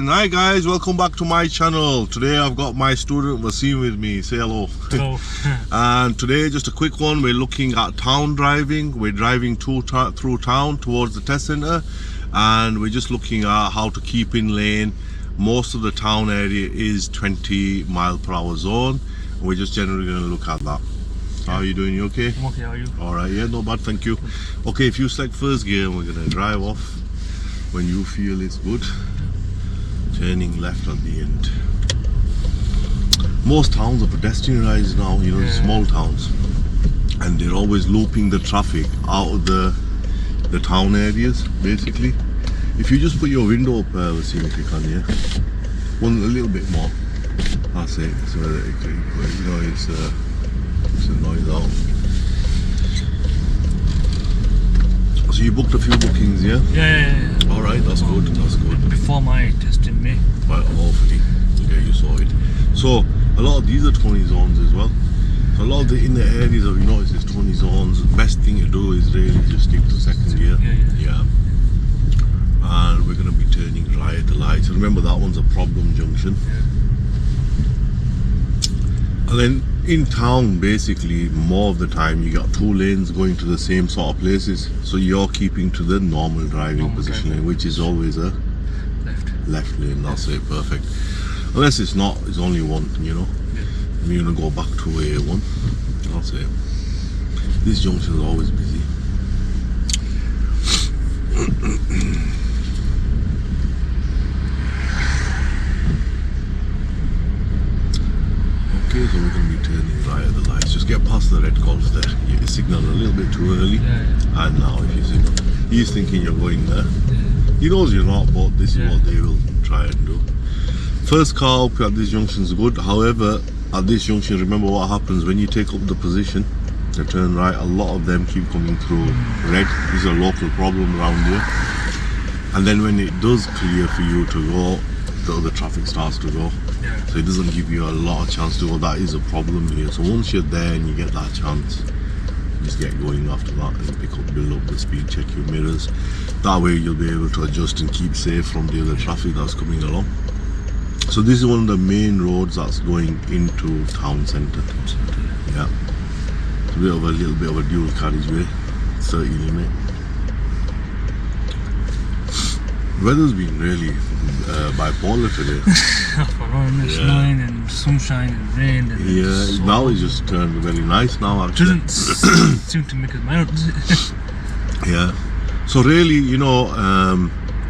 Hi guys, welcome back to my channel. Today I've got my student Waseem with me. Say hello. Hello. And today, just a quick one, we're looking at town driving. We're driving through town towards the test center, and we're just looking at how to keep in lane. Most of the town area is 20 mile per hour zone. We're just generally going to look at that. How are you doing? You okay? I'm okay, how are you? Alright, yeah, not bad, thank you. Okay, if you select first gear, we're going to drive off when you feel it's good. Turning left at the end. Most towns are pedestrianised now, you know, the small towns, and they're always looping the traffic out of the town areas, basically. If you just put your window up, we'll see if you can, yeah. One a little bit more. That's it. So that it, you know, it's a noise out. So you booked a few bookings, yeah? Yeah. All right, that's good. That's good. Before my test in May. Well, hopefully, yeah, you saw it. So a lot of these are 20 zones as well. So a lot of in the areas of, you know, it's 20 zones. The best thing to do is really just stick to second gear. Yeah. And we're going to be turning right at the lights. Remember, that one's a problem junction. And then in town, basically, more of the time you got two lanes going to the same sort of places. So you're keeping to the normal driving position lane, which is always a left lane. That's it, perfect. Unless it's not, it's only one, you know. We're going to go back to A1. That's it. This junction is always busy. Okay, so we're going to be turning right at the lights. Just get past the red Golf there. You signal a little bit too early. And now if you signal, he's thinking you're going there. He knows you're not, but this is what they will try and do. First car up at this junction is good. However, at this junction, remember what happens when you take up the position, they turn right. A lot of them keep coming through red. This is a local problem around here. And then when it does clear for you to go, the traffic starts to go. So it doesn't give you a lot of chance to go. That is a problem here. So once you're there and you get that chance, just get going after that and build up the speed, check your mirrors. That way you'll be able to adjust and keep safe from the other traffic that's coming along. So this is one of the main roads that's going into town centre. Yeah. It's a little bit of a dual carriageway, 30 limit. Weather's been really bipolar today. It's snowing and sunshine and rain. And now it's just turned very nice now, actually. Doesn't seem to make it mild, does it? Yeah. So really, you know,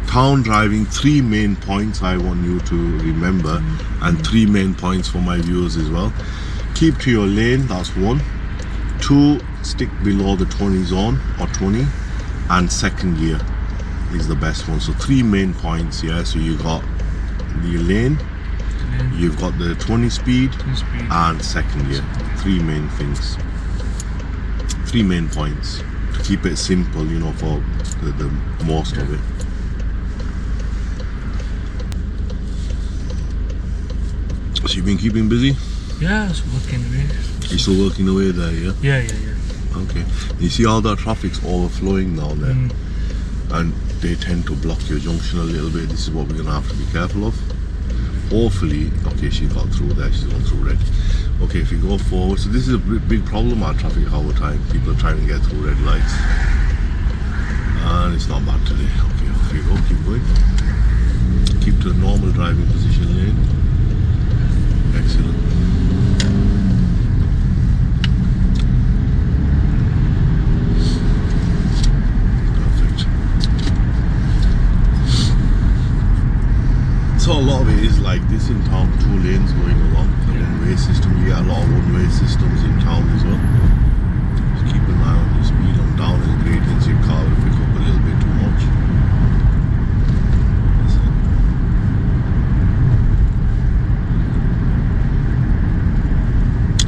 town driving, 3 main points I want you to remember, and 3 main points for my viewers as well. Keep to your lane, that's 1. 2, stick below the 20 zone or 20, and second gear is the best one. So 3 main points, yeah. So you got the lane, you've got the 20 speed, and second gear. 3 main things, 3 main points to keep it simple, you know, for the most of it. So you've been keeping busy? Yeah, it's working away. You're still working away there, yeah? Yeah. Okay. You see all that traffic's overflowing now there, and they tend to block your junction a little bit. This is what we're going to have to be careful of. Hopefully, okay, she got through there, she's gone through red. Okay, if you go forward, so this is a big problem, our traffic all the time. People are trying to get through red lights. And it's not bad today. Okay, off you go, keep going. Keep to the normal driving position lane. Excellent. Perfect. So a lot of it is like this in town, 2 lanes going along, the one-way system. You get a lot of one-way systems in town as well. Just keep an eye on your speed on downhill gradients. Your car will pick up a little bit too much.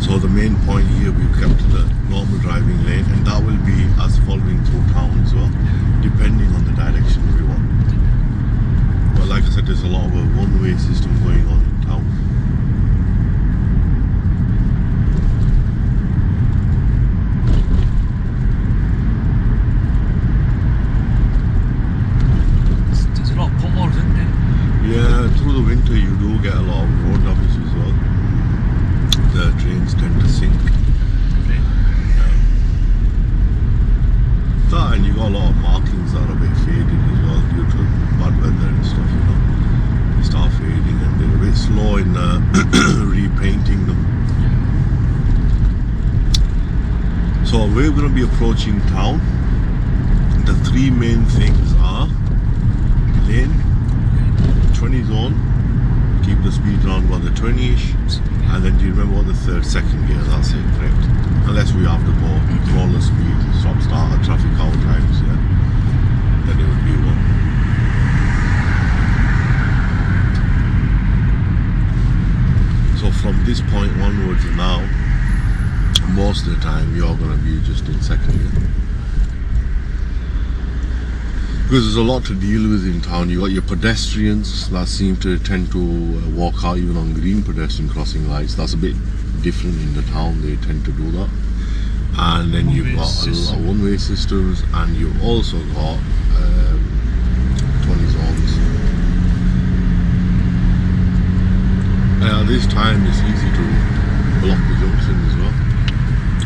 So the main point here, we've kept to the normal driving lane, and that will be us following through town as well, depending on the direction we want. But like I said, there's a lot of a one-way system going on in town. There's a lot of potholes, isn't there? Yeah, painting them. So we're going to be approaching town. The three main things are lane, 20 zone, keep the speed around about the 20ish, and then do you remember what the third, second gear? That's it, correct. Unless we have to go roller speed, stop, start at traffic out times, yeah. Then it would be one. So from this point onwards now, most of the time you're going to be just in second gear. Because there's a lot to deal with in town. You got your pedestrians that seem to tend to walk out even on green pedestrian crossing lights. That's a bit different in the town. They tend to do that. And then you've got a lot of one-way systems, and you've also got 20 zones. At this time, it's easy to block the junction as well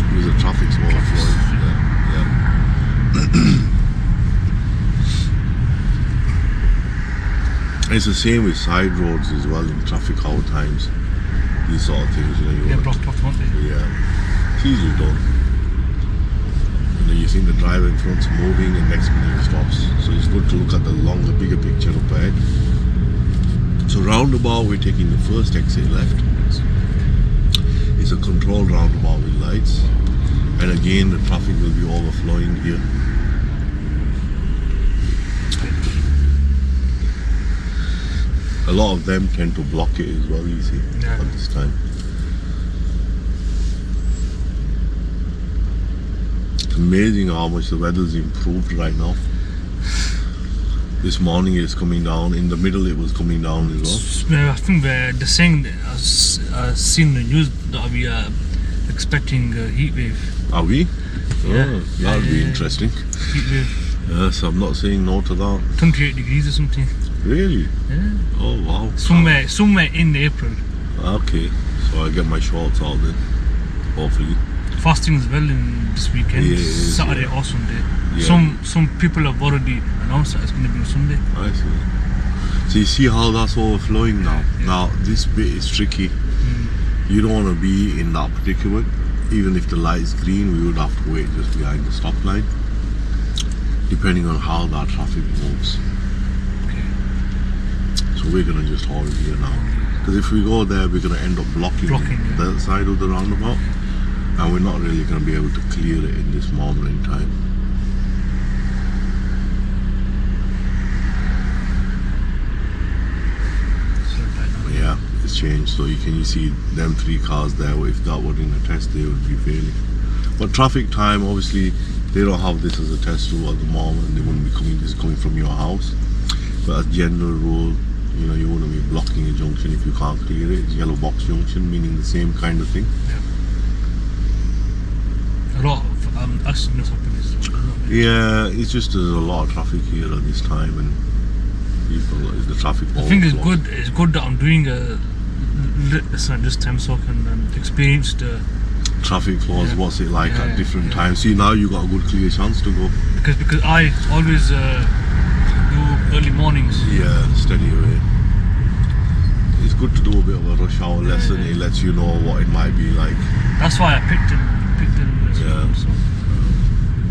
because the traffic's more flowing. Yeah. It's the same with side roads as well in traffic out times. These sort of things, you know. They're blocked off, aren't they? Yeah. It's easily done. You know, you see the driver in front's moving and next minute it stops. So it's good to look at the longer, bigger picture up ahead. So roundabout, we're taking the first exit left. It's a controlled roundabout with lights. And again, the traffic will be overflowing here. A lot of them tend to block it as well, you see, at this time. It's amazing how much the weather's improved right now. This morning it's coming down, in the middle it was coming down as well. I think they're saying, I've seen the news that we are expecting a heat wave. Are we? Yeah. Oh, that would be interesting. Heat wave. Yes, I'm not saying no to that. 28 degrees or something. Really? Yeah. Oh wow. Somewhere in April. Okay, so I'll get my shorts out then, hopefully. Fasting as well in this weekend, Saturday or Sunday. Yeah. Some people have already announced that it's going to be on Sunday. I see. So you see how that's overflowing now? Yeah. Now this bit is tricky. You don't want to be in that predicament. Even if the light is green, we would have to wait just behind the stop line, depending on how that traffic moves. So we're going to just hold here now. Because if we go there, we're going to end up blocking the side of the roundabout. And we're not really going to be able to clear it in this moment in time. Yeah, it's changed. So you see them three cars there. If that were in a test, they would be failing. But traffic time, obviously, they don't have this as a test rule at the moment. They wouldn't be coming. This is coming from your house. But as general rule, you know, you wouldn't be blocking a junction if you can't clear it. It's yellow box junction, meaning the same kind of thing. Yeah. A lot of accidents happen. Yeah, it's just there's a lot of traffic here at this time, and people, the traffic. I think it's good that I'm doing this time so I can experience the traffic flows. What's it like at different times? See, now you got a good clear chance to go. Because I always do early mornings. Yeah, steady away. It's good to do a bit of a rush hour lesson. It lets you know what it might be like. That's why I picked them as well. So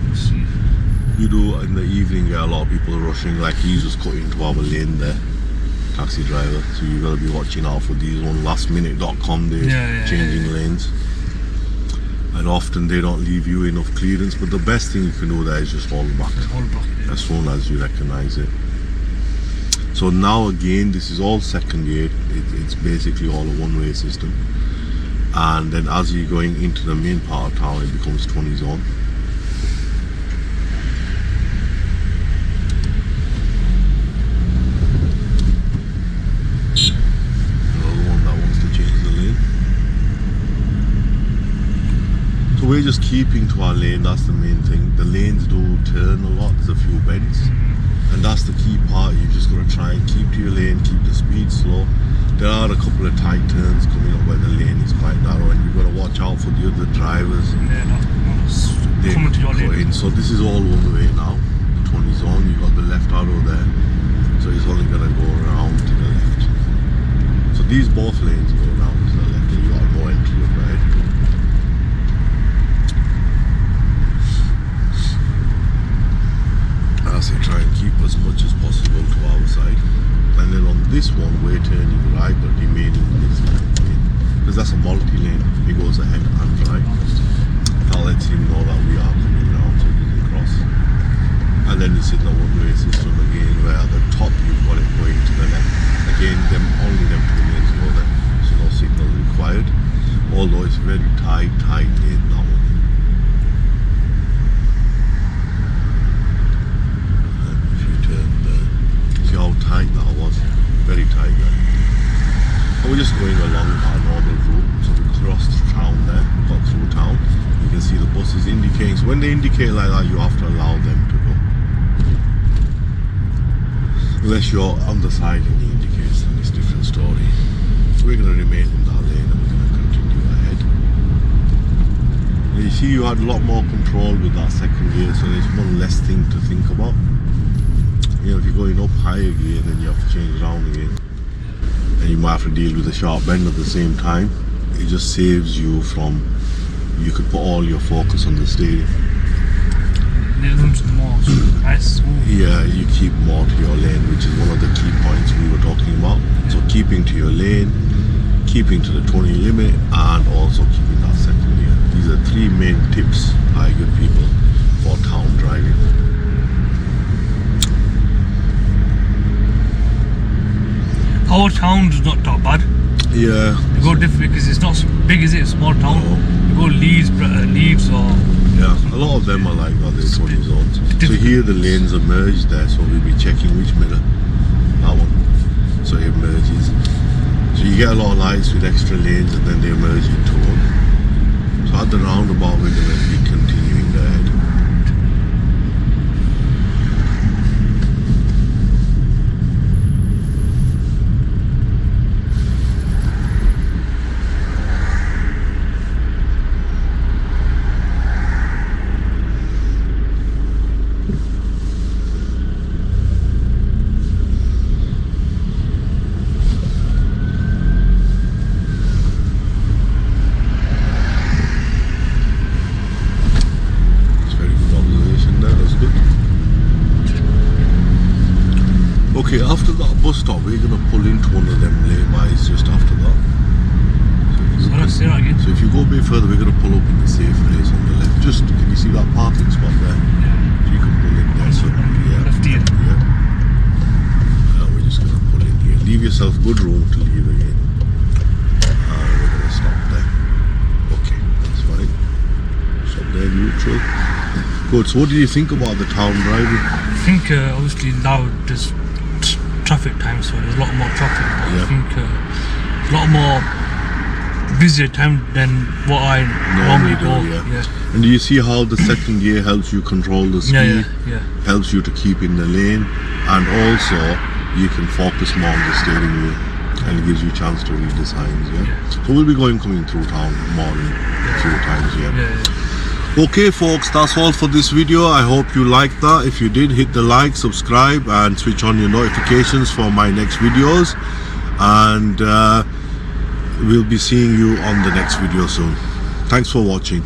we'll see. You do in the evening, a lot of people are rushing. Like he's just cut into our lane there, taxi driver. So you got to be watching out for these on lastminute.com. They're changing lanes. And often they don't leave you enough clearance, but the best thing you can do there is just hold back as soon as you recognize it. So now again, this is all second gear. It's basically all a one-way system. And then as you're going into the main part of town, it becomes 20 zone. We're just keeping to our lane, that's the main thing. The lanes do turn a lot, there's a few bends, and that's the key part. You just got to try and keep to your lane, keep the speed slow. There are a couple of tight turns coming up where the lane is quite narrow, and you've got to watch out for the other drivers. They cut in. So this is all one way now, the 20 zone. You've got the left arrow there, so it's only going to go around to the left. So these both lanes go around to the left, and you've got to this one-way turning right, but remaining in this lane. Because that's a multi-lane. He goes ahead and right. That lets him know that we are coming down so he can cross. And then it's in the one-way system again, where at the top you've got it going to the left. Again, only them two lanes go there, so no signal required. Although it's very tight lane now. And if you turn there, see how tight that was? Very tight there. And we're just going along our normal route, so we crossed town there, we got through town. You can see the buses indicating, so when they indicate like that, you have to allow them to go. Unless you're on the side and he indicates, then it's a different story. So we're going to remain in that lane and we're going to continue ahead. And you see you had a lot more control with that second gear, so there's one less thing to think about. You know, if you're going up higher gear, then you have to change around again. And you might have to deal with a sharp bend at the same time. It just saves you from, you could put all your focus on the steering. Yeah, you keep more to your lane, which is one of the key points we were talking about. So keeping to your lane, keeping to the 20 limit, and also keeping that second gear. These are three main tips I give people for town driving. Our town is not that bad. Yeah. You go different because it's not so big, is it? A small town. No. You go Leeds or. Yeah, a lot of them are like that, they're 20 zones. So here the lanes are merged there, so we'll be checking which mirror. That one. So it merges. So you get a lot of lights with extra lanes and then they merge into one. So at the roundabout we're going to be continuing ahead. Okay, after that bus stop, we're going to pull into one of them laybys just after that. So if you go a bit further, we're going to pull up in the safe place on the left. Just, can you see that parking spot there? Yeah. So you can pull in there. So, we're just going to pull in here. Leave yourself good room to leave again. And we're going to stop there. Okay, that's fine. Stop there, neutral. Good, so what do you think about the town driving? I think obviously now there's traffic time, so there's a lot more traffic. Yeah. I think a lot more busier time than what I normally go. Yeah. And do you see how the second gear helps you control the speed? Yeah. Helps you to keep in the lane, and also you can focus more on the steering wheel, and it gives you a chance to read the signs. Yeah. So we'll be coming through town more in a few times. Yeah. Okay folks, that's all for this video. I hope you liked that. If you did, hit the like, subscribe and switch on your notifications for my next videos, and we'll be seeing you on the next video soon. Thanks for watching.